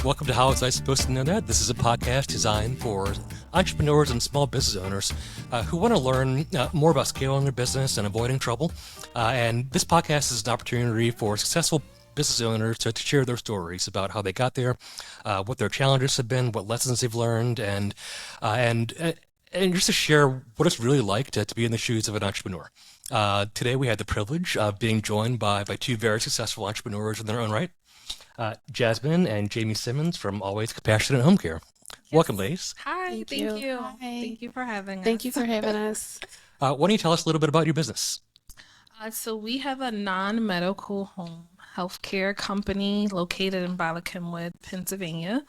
Welcome to How Was I Supposed to Know That? This is a podcast designed for entrepreneurs and small business owners who want to learn more about scaling their business and avoiding trouble. And this podcast is an opportunity for successful business owners to share their stories about how they got there, what their challenges have been, what lessons they've learned, and just to share what it's really like to be in the shoes of an entrepreneur. Today we had the privilege of being joined by two very successful entrepreneurs in their own right. Jasmine and Jamie Simmons from Always Compassionate Home Care. Yes. Welcome, ladies. Hi, thank you. Hi. Thank you for having us. Thank you for having us. Why don't you tell us a little bit about your business? So we have a non-medical home healthcare company located in Kenwood, Pennsylvania.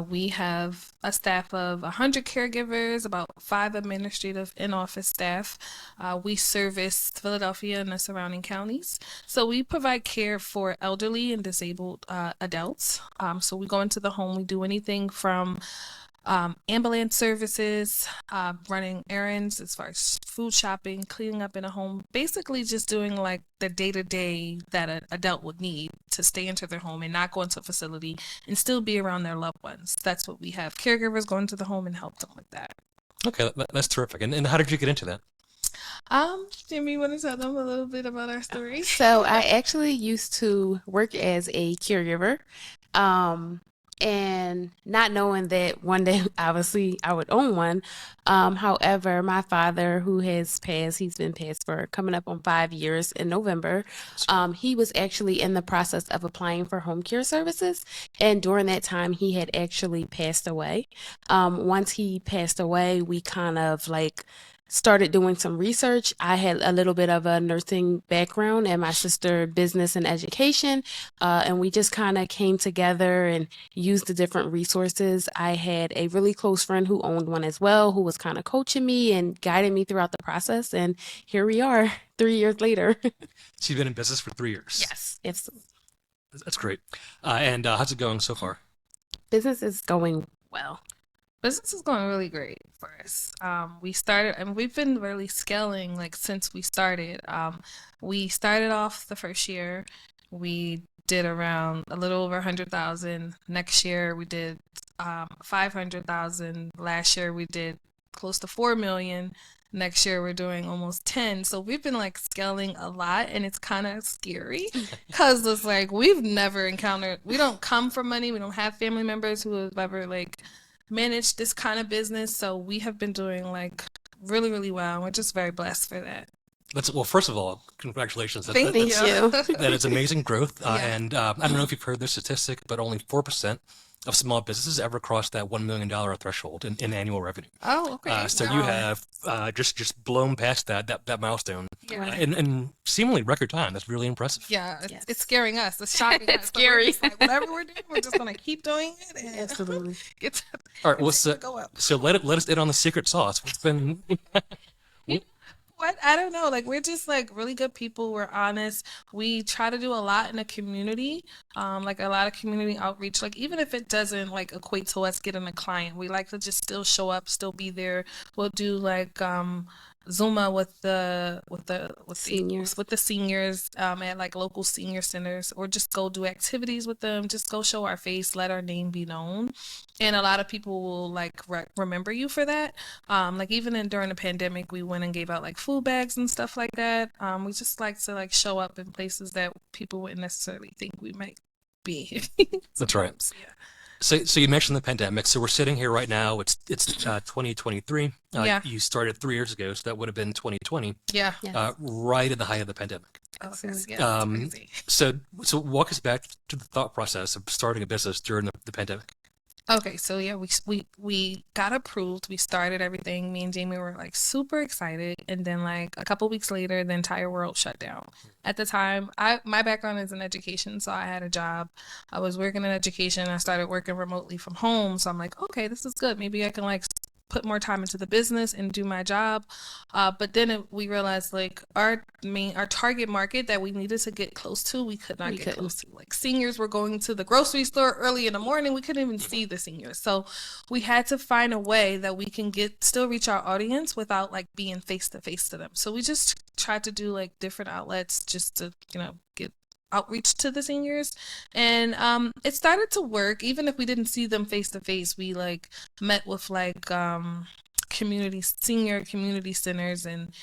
We have a staff of 100 caregivers, about 5 administrative in-office staff. We service Philadelphia and the surrounding counties. So we provide care for elderly and disabled adults. So we go into the home, we do anything from ambulance services, running errands as far as food shopping, cleaning up in a home, basically just doing like the day-to-day that an adult would need to stay into their home and not go into a facility and still be around their loved ones. That's what we have. Caregivers go into the home and help them with that. Okay, that's terrific. And how did you get into that? Jimmy, you want to tell them a little bit about our story? So I actually used to work as a caregiver. And not knowing that one day, obviously, I would own one. However, my father, who has passed, he's been passed for coming up on 5 years in November. He was actually in the process of applying for home care services. And during that time, he had actually passed away. Once he passed away, we kind of started doing some research. I had a little bit of a nursing background and my sister business and education. And we just kind of came together and used the different resources. I had a really close friend who owned one as well, who was kind of coaching me and guiding me throughout the process. And here we are 3 years later. So you've been in business for 3 years. Yes, absolutely. That's great. And how's it going so far? Business is going well. Business is going really great for us. We started, and we've been really scaling since we started. We started off the first year, we did around a little over 100,000. Next year we did 500,000. Last year we did close to 4 million. Next year we're doing almost 10. So we've been scaling a lot, and it's kind of scary because it's we've never encountered. We don't come from money. We don't have family members who have ever manage this kind of business, so we have been doing really, really well. We're just very blessed for that. Well, first of all, congratulations. Thank you. That is amazing growth. And I don't know if you've heard this statistic, but only 4% of small businesses ever cross that $1 million threshold in annual revenue. Oh, okay. So you have just blown past that milestone in seemingly record time. That's really impressive. Yeah, it's scaring us. It's shocking us. It's scary. Whatever we're doing, we're just going to keep doing it. And Absolutely. All right, well, so let us in on the secret sauce. What's been... What? I don't know. We're just really good people. We're honest. We try to do a lot in the community, a lot of community outreach. Even if it doesn't equate to us getting a client, we like to just still show up, still be there. We'll do Zuma with the seniors at local senior centers, or just go do activities with them, just go show our face, let our name be known. And a lot of people will remember you for that. Even during the pandemic, we went and gave out food bags and stuff like that. We just like to show up in places that people wouldn't necessarily think we might be. That's right. Yeah. So you mentioned the pandemic. So we're sitting here right now. It's 2023. Yeah. You started 3 years ago, so that would have been 2020. Yeah. Right at the height of the pandemic. Oh, yeah, crazy. So walk us back to the thought process of starting a business during the pandemic. Okay, so yeah, we got approved. We started everything. Me and Jamie were super excited, and then a couple weeks later, the entire world shut down. At the time, my background is in education, so I had a job. I was working in education. I started working remotely from home, so I'm okay, this is good. Maybe I can put more time into the business and do my job. But then we realized our target market that we needed to get close to, we could not get close to. Seniors were going to the grocery store early in the morning. We couldn't even see the seniors. So we had to find a way that we can still reach our audience without being face to face to them. So we just tried to do different outlets just to, get outreach to the seniors, and it started to work. Even if we didn't see them face to face, we like met with like senior community centers and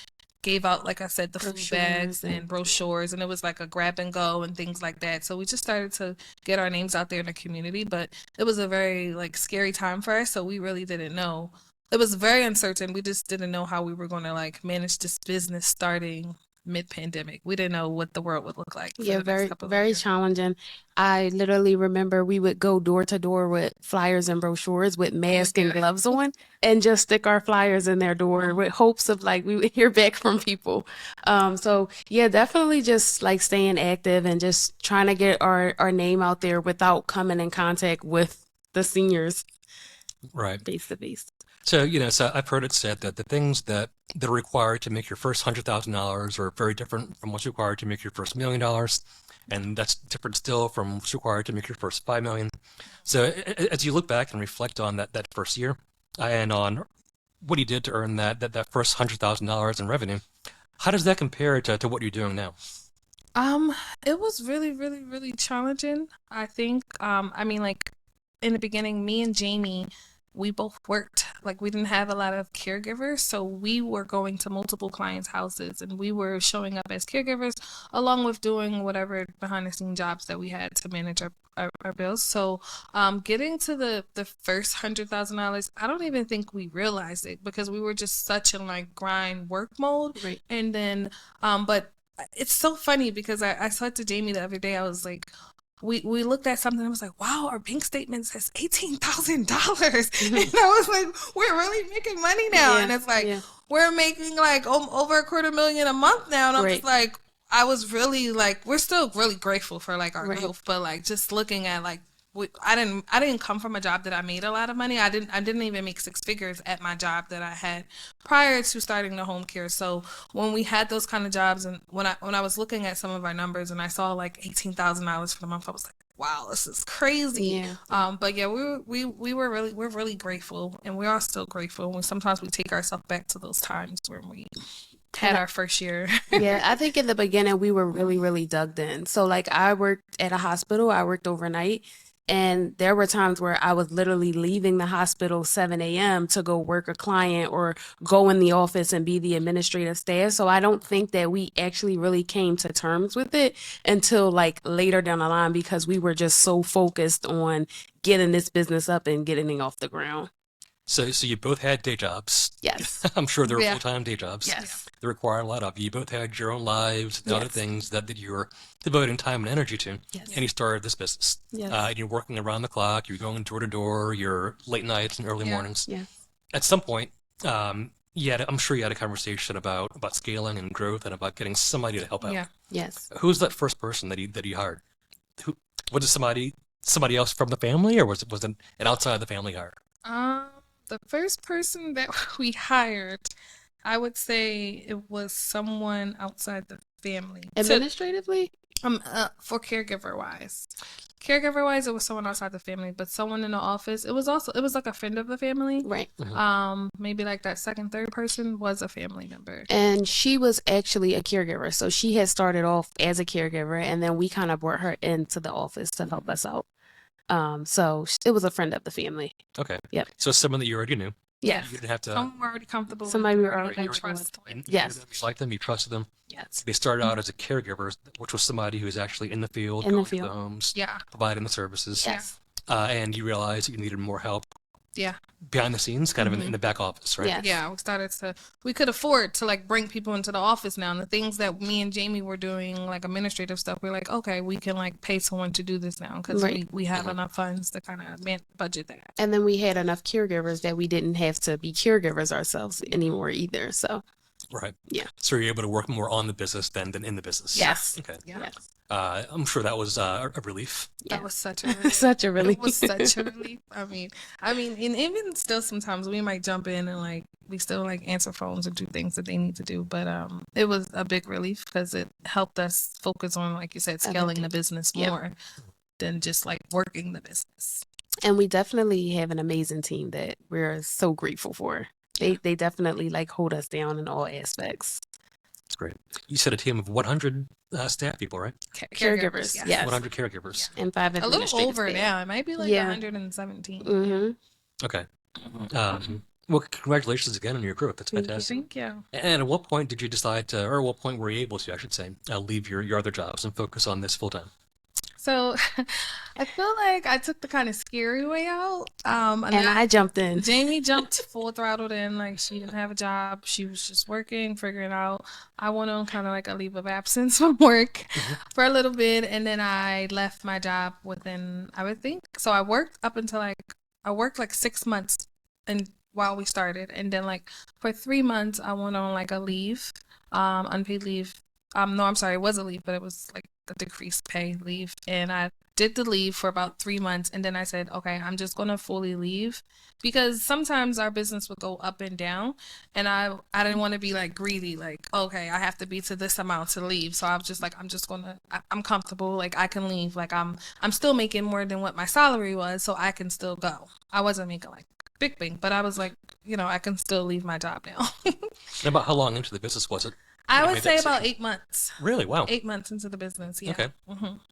gave out, like I said, the food bags Brochures and brochures, and it was like a grab and go and things like that. So we just started to get our names out there in the community, but it was a very like scary time for us, so we really didn't know. It was very uncertain. We just didn't know how we were going to like manage this business starting mid-pandemic. We didn't know what the world would look like for Yeah, the next very, couple of very years. challenging. I literally remember we would go door to door with flyers and brochures with masks and Yeah. gloves on and just stick our flyers in their door with hopes of like we would hear back from people. So yeah, definitely just like staying active and just trying to get our name out there without coming in contact with the seniors Right. face to face. So, so I've heard it said that the things that are required to make your first $100,000 are very different from what's required to make your first $1 million. And that's different still from what's required to make your first 5 million. So as you look back and reflect on that first year and on what you did to earn that first $100,000 in revenue, how does that compare to what you're doing now? Um, it was really, really, really challenging. I think, I mean, like in the beginning, me and Jamie, we both worked. Like we didn't have a lot of caregivers, so we were going to multiple clients' houses and we were showing up as caregivers along with doing whatever behind the scene jobs that we had to manage our bills. So, getting to the first $100,000, I don't even think we realized it because we were just such in like grind work mode. Right. And then, but it's so funny because I said to Jamie the other day, I was like, we looked at something and I was like, wow, our bank statement says $18,000. And I was like, we're really making money now. And it's like, yeah. we're making like over $250,000 a month now. And I'm just Right. like, I was really like, we're still really grateful for like our Right. growth, but like just looking at like, I didn't come from a job that I made a lot of money. I didn't even make six figures at my job that I had prior to starting the home care. So when we had those kind of jobs and when I was looking at some of our numbers and I saw like $18,000 for the month, I was like, wow, this is crazy. Yeah. But yeah, we're really grateful and we are still grateful. And sometimes we take ourselves back to those times when we had our first year. Yeah, I think in the beginning we were really, really dug in. So like I worked at a hospital, I worked overnight, and there were times where I was literally leaving the hospital 7 a.m. to go work a client or go in the office and be the administrative staff. So I don't think that we actually really came to terms with it until like later down the line because we were just so focused on getting this business up and getting it off the ground. So you both had day jobs. Yes. I'm sure they were Yeah. full-time day jobs. Yes. They require a lot of you. You both had your own lives and other Yes. things that you were devoting time and energy to. Yes. And you started this business. Yes. And you're working around the clock. You're going door to door. You're late nights and early Yeah. mornings. Yes. At some point, I'm sure you had a conversation about scaling and growth and about getting somebody to help out. Yeah. Yes. Who's that first person that you hired? Who was it? Somebody else from the family, or was it an outside the family hire? The first person that we hired, I would say it was someone outside the family. Administratively? For caregiver wise. Caregiver wise, it was someone outside the family, but someone in the office. It was like a friend of the family. Right. Maybe like that second, third person was a family member. And she was actually a caregiver. So she had started off as a caregiver, and then we kind of brought her into the office to help us out. So it was a friend of the family. Okay. Yep. So someone that you already knew. Yes. You didn't have to. Someone we're already comfortable Somebody with. we were already Already comfortable trust with. You Yes. knew them, you liked them, you trusted them. Yes. They started out as a caregiver, which was somebody who was actually in the field, In the going to field. the homes, Yeah. providing the services. Yes. And you realized that you needed more help Yeah. behind the scenes, kind of in the back office, right? Yes. Yeah, we could afford to like bring people into the office now. And the things that me and Jamie were doing, like administrative stuff, we're like, okay, we can like pay someone to do this now because Right. we have enough funds to kind of budget that. And then we had enough caregivers that we didn't have to be caregivers ourselves anymore either. So Right. Yeah. So you're able to work more on the business than in the business. yes. Okay. Yeah. Yes. I'm sure that was a relief. Yeah. That was such a relief. Such a relief. It was such a relief. I mean, and even still, sometimes we might jump in and like we still like answer phones or do things that they need to do. But it was a big relief because it helped us focus on, like you said, scaling the business Yep. more than just like working the business. And we definitely have an amazing team that we're so grateful for. They definitely like hold us down in all aspects. That's great. You said a team of 100 staff people, right? Caregivers, yes. 100 caregivers. And 5 A little administrative over staff. now. It might be like Yeah. 117. Mm-hmm. Okay. Well, congratulations again on your growth. That's fantastic. Thank you. And at what point did you decide to, or at what point were you able to, I should say, leave your other jobs and focus on this full time? So I feel like I took the kind of scary way out. And I jumped in. Jamie jumped full throttled in. Like, she didn't have a job. She was just working, figuring out. I went on kind of like a leave of absence from work for a little bit. And then I left my job within, I would think. So I worked up until I worked like 6 months and while we started. And then like for 3 months, I went on like a leave, unpaid leave. No, I'm sorry, it was a leave, but it was like a decreased pay leave. And I did the leave for about 3 months. And then I said, okay, I'm just going to fully leave, because sometimes our business would go up and down. And I didn't want to be like greedy, like, okay, I have to be to this amount to leave. So I was just like, I'm comfortable. Like, I can leave. Like, I'm still making more than what my salary was, so I can still go. I wasn't making like big, but I was like, I can still leave my job now. And about how long into the business was it? I You would made say that about decision? 8 months. Really? Wow. 8 months into the business. Yeah. Okay.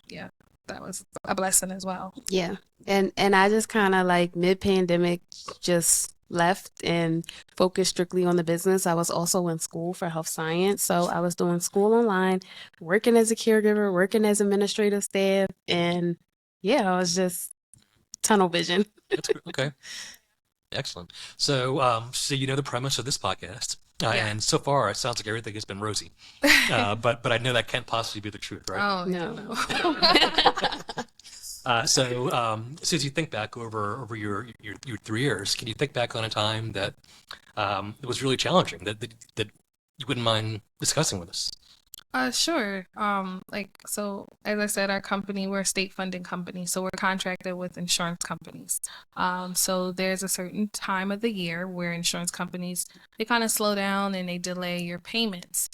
Yeah. That was a blessing as well. Yeah. And I just kind of like mid-pandemic just left and focused strictly on the business. I was also in school for health science. So I was doing school online, working as a caregiver, working as administrative staff. And yeah, I was just tunnel vision. That's good. Okay. Excellent. So you know the premise of this podcast, Yeah. and so far it sounds like everything has been rosy. But I know that can't possibly be the truth, right? Oh, No. no. So as you think back over your 3 years, can you think back on a time that it was really challenging that you wouldn't mind discussing with us? Sure. So as I said, our company, we're a state funding company, so we're contracted with insurance companies. So there's a certain time of the year where insurance companies, they kind of slow down and they delay your payments.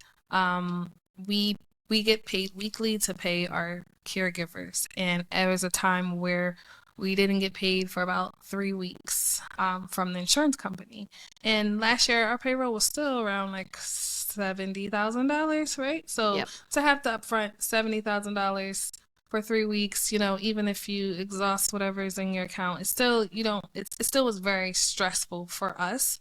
We get paid weekly to pay our caregivers, and there was a time where we didn't get paid for about 3 weeks from the insurance company. And last year, our payroll was still around like $70,000, right? So Yep. to have to upfront $70,000 for 3 weeks, even if you exhaust whatever is in your account, it's still, it still was very stressful for us.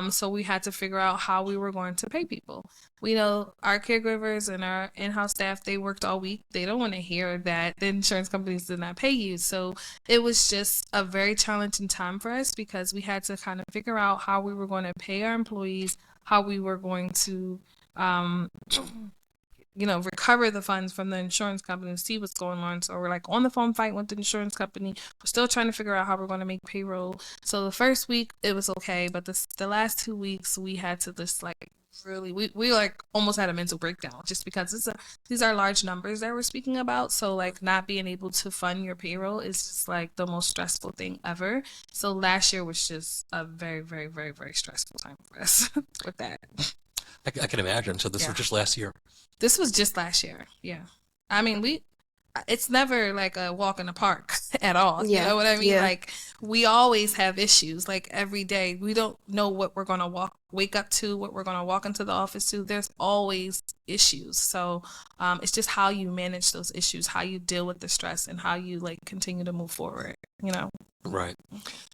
So we had to figure out how we were going to pay people. We know our caregivers and our in-house staff, they worked all week. They don't want to hear that the insurance companies did not pay you. So it was just a very challenging time for us, because we had to kind of figure out how we were going to pay our employees, how we were going to, recover the funds from the insurance company and see what's going on. So we're like on the phone fighting with the insurance company. We're still trying to figure out how we're going to make payroll. So the first week it was okay, but the last 2 weeks we had to just like really, we like almost had a mental breakdown, just because these are large numbers that we're speaking about. So like not being able to fund your payroll is just like the most stressful thing ever. So last year was just a very, very, very, very stressful time for us with that. I can imagine. So this was just last year. This was just last year. Yeah. I mean, it's never like a walk in the park at all. Yeah. You know what I mean? Yeah. Like, we always have issues. Like, every day, we don't know what we're going to wake up to, what we're going to walk into the office to. There's always issues. So it's just how you manage those issues, how you deal with the stress, and how you like continue to move forward, Right.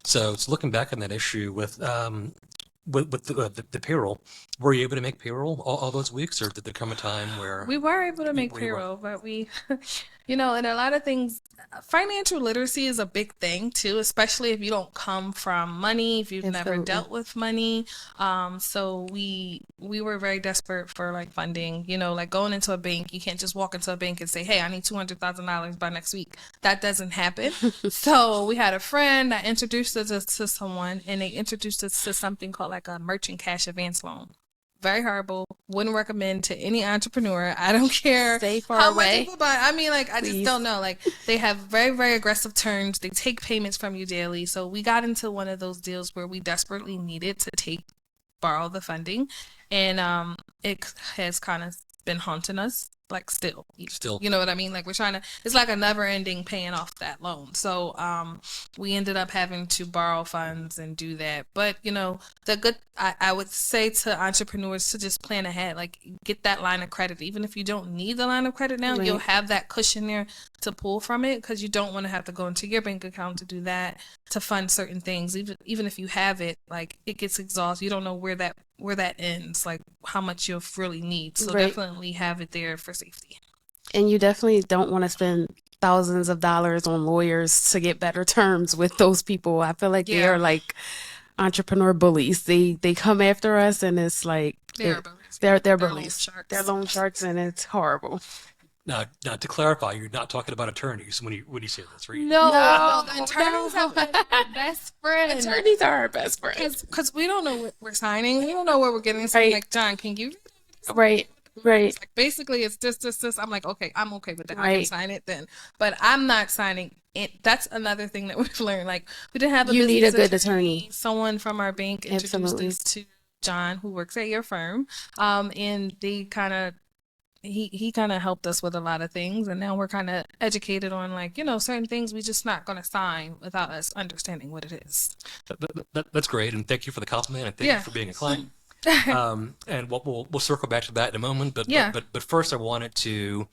So it's looking back on that issue with the payroll. Were you able to make payroll all those weeks, or did there come a time where We were able to make where you were- payroll, but and a lot of things, financial literacy is a big thing too, especially if you don't come from money, if you've never Absolutely. dealt with money. So we were very desperate for like funding, like going into a bank. You can't just walk into a bank and say, hey, I need $200,000 by next week. That doesn't happen. So we had a friend that introduced us to someone, and they introduced us to something called like a merchant cash advance loan. Very horrible. Wouldn't recommend to any entrepreneur. I don't care Stay far how away. much people buy. I mean, like, I just Please. don't know. Like, they have very, very aggressive terms. They take payments from you daily. So we got into one of those deals where we desperately needed to borrow the funding, and it has kind of been haunting us like still, Still. you know what I mean? Like we're trying to, it's like a never ending paying off that loan. So we ended up having to borrow funds and do that. But I would say to entrepreneurs to just plan ahead, like get that line of credit. Even if you don't need the line of credit now, you'll have that cushion there to pull from it, because you don't want to have to go into your bank account to do that, to fund certain things. Even if you have it, like it gets exhausted. You don't know where that ends, like how much you'll really need. So definitely have it there for safety. And you definitely don't want to spend thousands of dollars on lawyers to get better terms with those people. I feel like they are like entrepreneur bullies. They come after us, and it's like they're bullies. They're loan sharks, and it's horrible. Now, to clarify, you're not talking about attorneys when you say this, right? No, the attorneys have been our best friends. Attorneys are our best friends. Because we don't know what we're signing. We don't know what we're getting. So like, John, can you? Right. It's like, basically, it's this. I'm like, okay, I'm okay with that. I can sign it then. But I'm not signing it. That's another thing that we've learned. Like, we didn't have you need a good attorney. Someone from our bank introduced us to John, who works at your firm. And they kind of, he kind of helped us with a lot of things, and now we're kind of educated on, like, certain things we just not going to sign without us understanding what it is. That's great, and thank you for the compliment, and thank you for being a client. And we'll circle back to that in a moment, but first I wanted to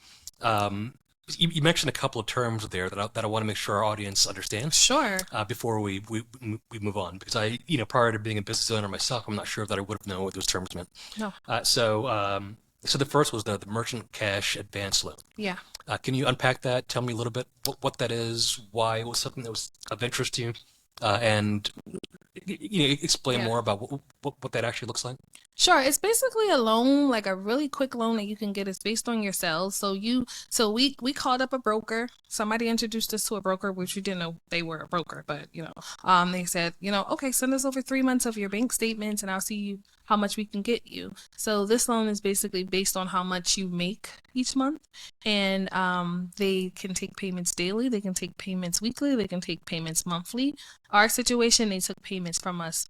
you mentioned a couple of terms there that I want to make sure our audience understands. Sure. Before we move on, because prior to being a business owner myself, I'm not sure that I would have known what those terms meant. No. So the first was the merchant cash advance loan. Yeah. Can you unpack that? Tell me a little bit what that is, why it was something that was of interest to you, and explain more about what that actually looks like. Sure. It's basically a loan, like a really quick loan that you can get. It's based on your sales. So we called up a broker. Somebody introduced us to a broker, which we didn't know they were a broker, but they said, okay, send us over 3 months of your bank statements and I'll see how much we can get you. So this loan is basically based on how much you make each month, and they can take payments daily, they can take payments weekly, they can take payments monthly. Our situation, they took payments from us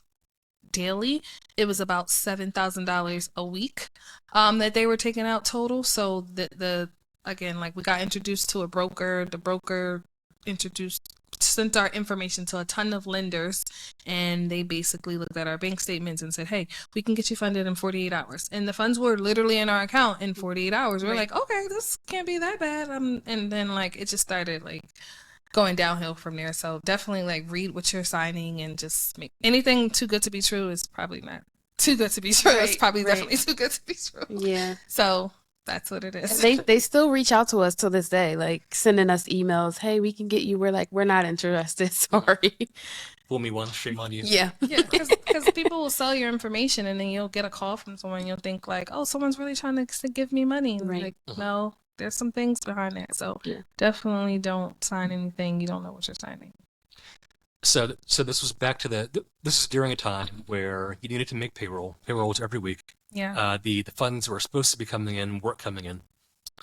daily. It was about $7,000 a week that they were taking out total. So again, like, we got introduced to a broker. The broker sent our information to a ton of lenders, and they basically looked at our bank statements and said, hey, we can get you funded in 48 hours. And the funds were literally in our account in 48 hours. We're like, okay, this can't be that bad. And then, like, it just started, like, going downhill from there. So definitely, like, read what you're signing, and just make anything too good to be true is probably not too good to be true. It's probably definitely too good to be true. Yeah. So that's what it is. They still reach out to us to this day, like sending us emails. Hey, we can get you. We're like, we're not interested. Sorry. Fool me once, shame on you. Yeah, because people will sell your information, and then you'll get a call from someone. And you'll think, like, oh, someone's really trying to give me money. Like, no, there's some things behind that. So definitely don't sign anything you don't know what you're signing. So this was back to this is during a time where you needed to make payroll. Payroll was every week. Yeah. The funds were supposed to be coming in, weren't coming in.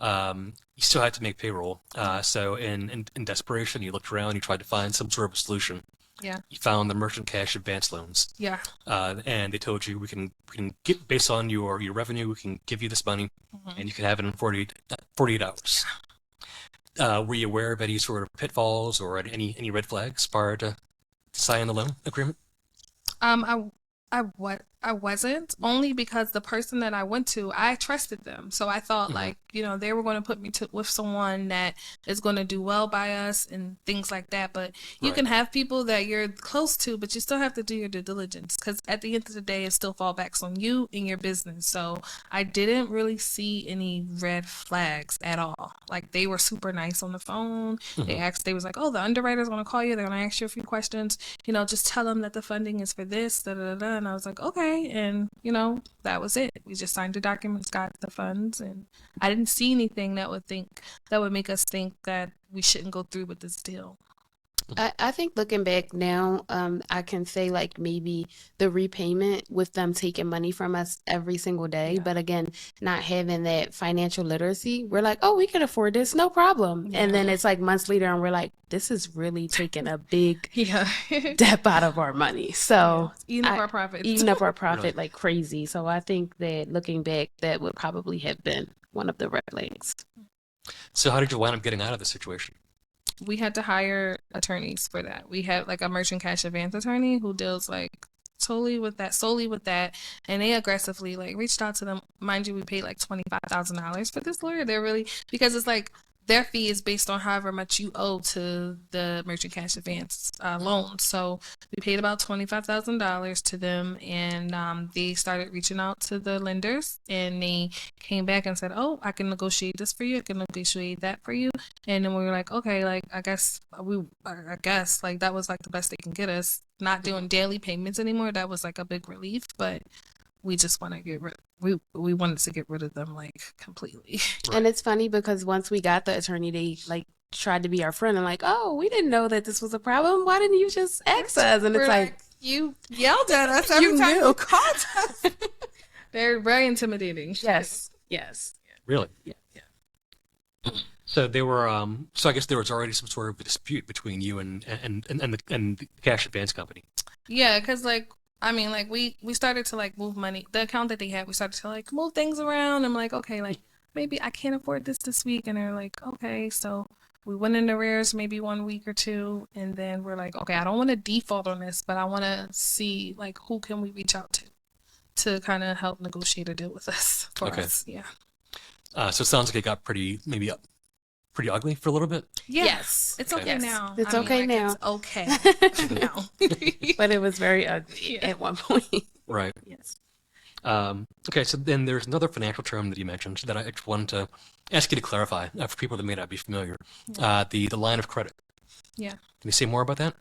You still had to make payroll. So in desperation, you looked around, you tried to find some sort of a solution. Yeah. You found the merchant cash advance loans. Yeah. And they told you we can get, based on your revenue, we can give you this money, and you can have it in 48 hours. Yeah. Were you aware of any sort of pitfalls or any red flags prior to signing the loan agreement? I wasn't, only because the person that I went to, I trusted them. So I thought, like, they were going to put me with someone that is going to do well by us and things like that. But you can have people that you're close to, but you still have to do your due diligence, because at the end of the day, it still fallbacks on you and your business. So I didn't really see any red flags at all. Like, they were super nice on the phone. They was like, oh, the underwriter's going to call you. They're going to ask you a few questions. Just tell them that the funding is for this, da da da. And I was like, okay. And that was it. We just signed the documents, got the funds, and I didn't see anything that would make us think that we shouldn't go through with this deal. I think looking back now, I can say, like, maybe the repayment with them taking money from us every single day. But again, not having that financial literacy, we're like, oh, we can afford this, no problem. And then it's like months later, and we're like, this is really taking a big dip out of our money. So eating up our profit. Eating up our profit like crazy. So I think that looking back, that would probably have been one of the red flags. So how did you wind up getting out of the situation? We had to hire attorneys for that. We had like a merchant cash advance attorney who deals like solely with that, and they aggressively like reached out to them. Mind you, we paid like $25,000 for this lawyer. They're really, because it's like their fee is based on however much you owe to the merchant cash advance loan. So we paid about $25,000 to them, and they started reaching out to the lenders, and they came back and said, "Oh, I can negotiate this for you. I can negotiate that for you." And then we were like, "Okay, like I guess like that was like the best they can get us. Not doing daily payments anymore. That was like a big relief, but." We just want to get rid. We wanted to get rid of them like completely. Right. And it's funny because once we got the attorney, they like tried to be our friend and like, oh, we didn't know that this was a problem. Why didn't you just ask us? And We're it's like, you yelled at us every You time knew. you called us. They're very intimidating. yes. Really? Yeah. So they were. So I guess there was already some sort of a dispute between you and the cash advance company. Yeah, because like I mean, like we started to like move money. The account that they had, we started to like move things around. I'm like, okay, like maybe I can't afford this week, and they're like, okay, so we went in arrears maybe 1 week or two, and then we're like, okay, I don't want to default on this, but I want to see like who can we reach out to kind of help negotiate a deal with us for Okay. us. Yeah. So it sounds like it got pretty ugly for a little bit. Yeah. Yes. It's okay Yes. now. It's I mean, okay like, now. It's okay now. But it was very ugly Yeah. at one point. Right. Yes. Okay. So then there's another financial term that you mentioned that I just wanted to ask you to clarify for people that may not be familiar. The line of credit. Yeah. Can you say more about that?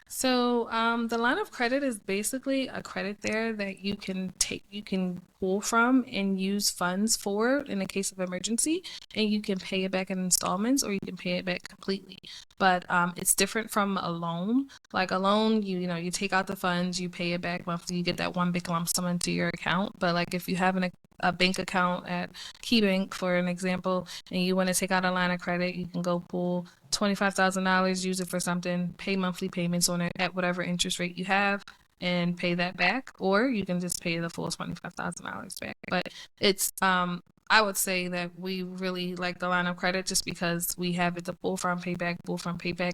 So the line of credit is basically a credit there that you can pull from and use funds for in the case of emergency, and you can pay it back in installments or you can pay it back completely. But it's different from a loan. Like a loan, you take out the funds, you pay it back monthly, you get that one big lump sum into your account. But like if you have a bank account at KeyBank, for an example, and you want to take out a line of credit, you can go pull $25,000, use it for something, pay monthly payments on it at whatever interest rate you have, and pay that back, or you can just pay the full $25,000 back. But it's I would say that we really like the line of credit just because we have it to pull from, pay back,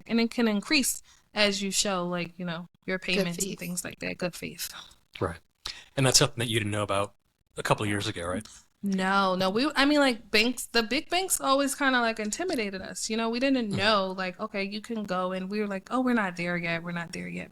and it can increase as you show like your payments and faith. things like that. Good faith. Right. And that's something that you didn't know about a couple of years ago, right? No, I mean, like banks, the big banks always kind of like intimidated us. We didn't know, like, okay, you can go, and we were like, oh, we're not there yet.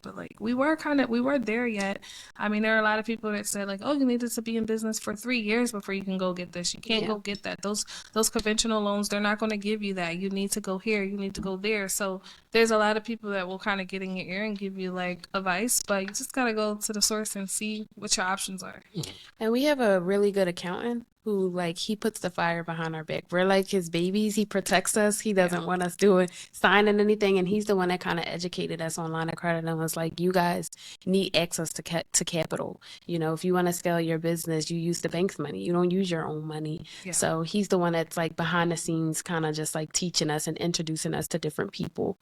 But like, we weren't there yet. I mean, there are a lot of people that said like, oh, you needed to be in business for 3 years before you can go get this. You can't Yeah. go get that. Those conventional loans, they're not going to give you that. You need to go here. You need to go there. So there's a lot of people that will kind of get in your ear and give you like advice, but you just got to go to the source and see what your options are. And we have a really good accountant who like he puts the fire behind our back. We're like his babies. He protects us. He doesn't want us signing anything. And he's the one that kind of educated us on line of credit and was like, you guys need access to capital. If you want to scale your business, you use the bank's money. You don't use your own money. Yeah. So he's the one that's like behind the scenes, kind of just like teaching us and introducing us to different people.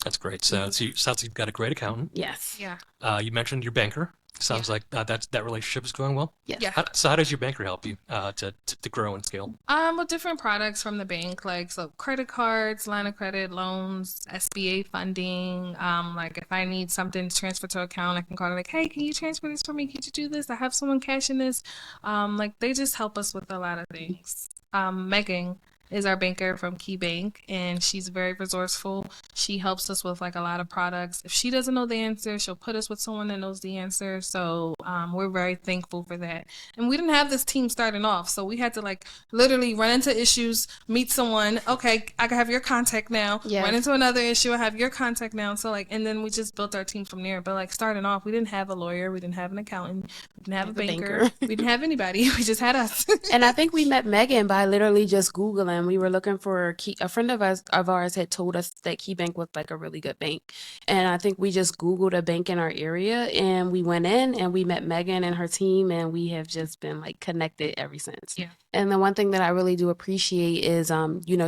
That's great. So it sounds like you've got a great accountant. Yes. Yeah. You mentioned your banker. Sounds like that relationship is going well. Yes. Yeah. So how does your banker help you to grow and scale? With different products from the bank, like so credit cards, line of credit, loans, SBA funding. Like if I need something transferred to account, I can call it like, hey, can you transfer this for me? Could you do this? I have someone cashing this. Like they just help us with a lot of things. Megan is our banker from KeyBank, and she's very resourceful. She helps us with like a lot of products. If she doesn't know the answer, she'll put us with someone that knows the answer. So we're very thankful for that. And we didn't have this team starting off, so we had to like literally run into issues, meet someone. Okay, I have your contact now. Yes. Run into another issue, I have your contact now. So like, and then we just built our team from there. But like starting off, we didn't have a lawyer, we didn't have an accountant, we didn't have a banker, we didn't have anybody. We just had us. And I think we met Megan by literally just Googling. We were looking for a friend of ours had told us that KeyBank was like a really good bank. And I think we just Googled a bank in our area and we went in and we met Megan and her team, and we have just been like connected ever since. Yeah. And the one thing that I really do appreciate is,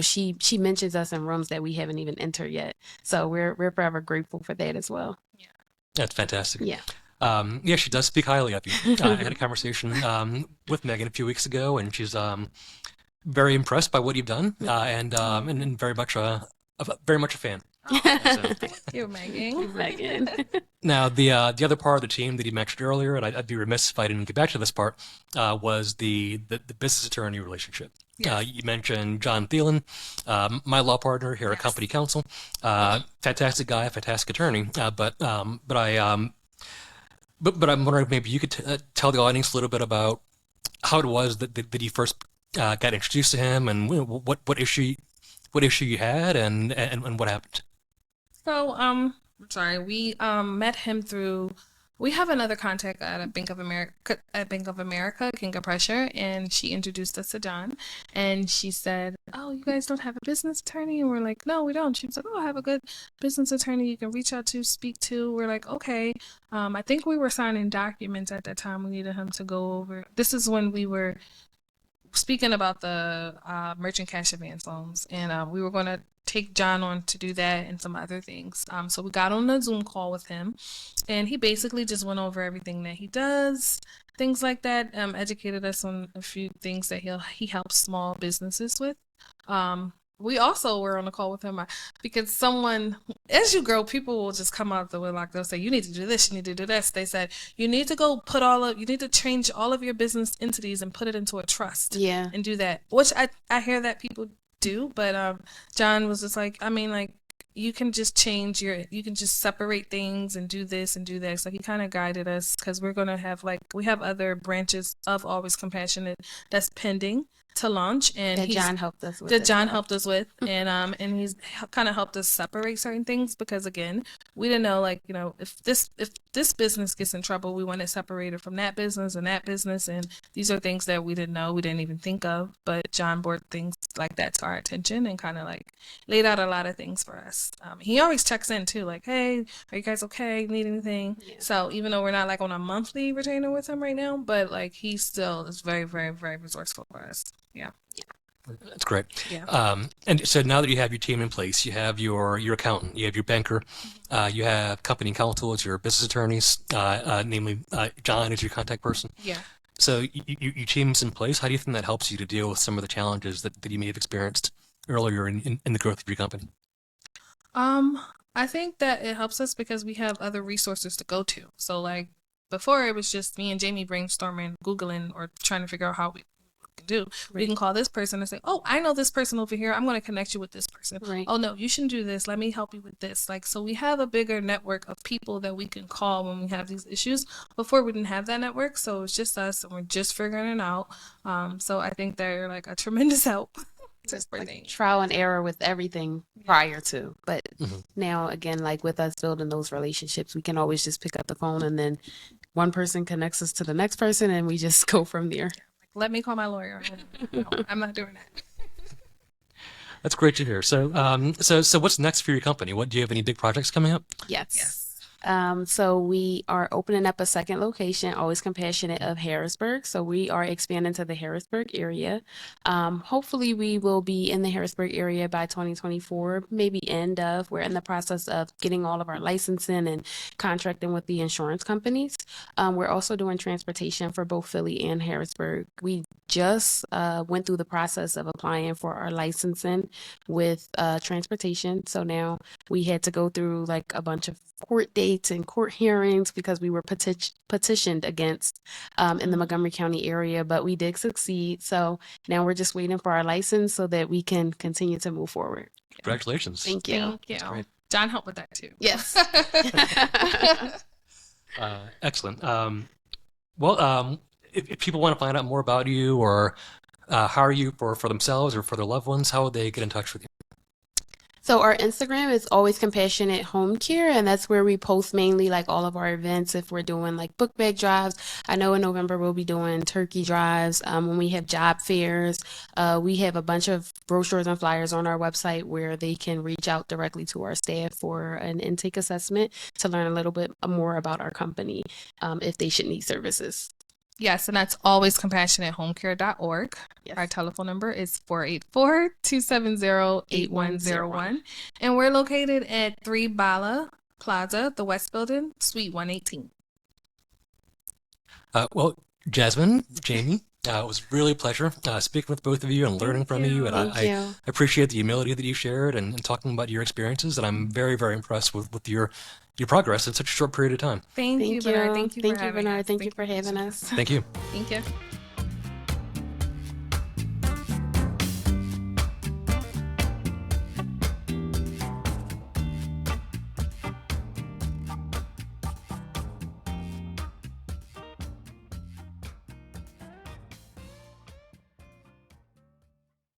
she mentions us in rooms that we haven't even entered yet. So we're forever grateful for that as well. That's fantastic. Yeah. Yeah, she does speak highly of you. I had a conversation with Megan a few weeks ago, and she's very impressed by what you've done, and very much a fan. So, Thank you, Megan. Megan. now, the other part of the team that you mentioned earlier, and I'd be remiss if I didn't get back to this part, was the business attorney relationship. Yes. You mentioned John Thielen, my law partner here at Yes. Company Counsel. Fantastic guy, fantastic attorney. But I'm wondering if maybe you could tell the audience a little bit about how it was that you first got introduced to him, and what issue you had, and what happened. So, sorry, we met him through. We have another contact at a Bank of America, King of Pressure, and she introduced us to John, and she said, "Oh, you guys don't have a business attorney?" And we're like, "No, we don't." She was like, "Oh, I have a good business attorney you can reach out to, speak to." We're like, "Okay." I think we were signing documents at that time. We needed him to go over. This is when we were speaking about the merchant cash advance loans, and we were going to take John on to do that and some other things. So we got on a Zoom call with him, and he basically just went over everything that he does, things like that. Educated us on a few things that he helps small businesses with. We also were on a call with him because as you grow, people will just come out the woodwork. They'll say, "You need to do this, you need to do this." They said, "You need to you need to change all of your business entities and put it into a trust." Yeah. And do that, which I hear that people do, but John was just like, I mean, like, you can just you can just separate things and do this and do that. So he kind of guided us because we're going to have, like, we have other branches of Always Compassionate that's pending to launch, and That John helped us with. that as John well. helped us with, and he's kind of helped us separate certain things because, again, we didn't know, like, if this business gets in trouble, we want it separated from that business and that business, and these are things that we didn't know, we didn't even think of, but John brought things like that to our attention and kind of like laid out a lot of things for us. He always checks in too, like, "Hey, are you guys okay? Need anything?" Yeah. So even though we're not like on a monthly retainer with him right now, but like he still is very, very, very resourceful for us. Yeah. That's great. Yeah. And so now that you have your team in place, you have your accountant, you have your banker, you have company counsel as your business attorneys, namely John is your contact person. Yeah. So your team's in place. How do you think that helps you to deal with some of the challenges that you may have experienced earlier in the growth of your company? I think that it helps us because we have other resources to go to. So, like, before it was just me and Jamie brainstorming, Googling, or trying to figure out how we can do. We can call this person and say, "Oh, I know this person over here. I'm going to connect you with this person." Right. "Oh, no, you shouldn't do this. Let me help you with this." Like, so we have a bigger network of people that we can call when we have these issues. Before, we didn't have that network, so it's just us, and we're just figuring it out. So I think they're like a tremendous help. Just for Like things. trial and error with everything prior to. But Mhm. now, again, like with us building those relationships, we can always just pick up the phone and then one person connects us to the next person and we just go from there. Let me call my lawyer. No, I'm not doing that. That's great to hear. So what's next for your company? Do you have any big projects coming up? Yes. Yes. So we are opening up a second location, Always Compassionate of Harrisburg. So we are expanding to the Harrisburg area. Hopefully we will be in the Harrisburg area by 2024, maybe end of. We're in the process of getting all of our licensing and contracting with the insurance companies. We're also doing transportation for both Philly and Harrisburg. We just went through the process of applying for our licensing with transportation. So now we had to go through like a bunch of court dates and court hearings because we were petitioned against in the Montgomery County area, but we did succeed. So now we're just waiting for our license so that we can continue to move forward. Congratulations. Thank you. Thank you. That's great. John helped with that too. Yes. Excellent. If people want to find out more about you or hire you for themselves or for their loved ones, how would they get in touch with you? So our Instagram is Always Compassionate Home Care, and that's where we post mainly like all of our events. If we're doing like book bag drives, I know in November we'll be doing turkey drives. When we have job fairs, we have a bunch of brochures and flyers on our website where they can reach out directly to our staff for an intake assessment to learn a little bit more about our company if they should need services. Yes, and that's alwayscompassionatehomecare.org. Yes. Our telephone number is 484-270-8101. And we're located at 3 Bala Plaza, the West Building, Suite 118. Well, Jasmine, Jamie, It was really a pleasure speaking with both of you and learning from you. And Thank I you. appreciate the humility that you shared and talking about your experiences. And I'm very, very impressed with your progress in such a short period of time. Thank you, Thank Bernard. you. Thank you Thank for you, having Bernard. us. Thank you for having us. Thank you. Thank you.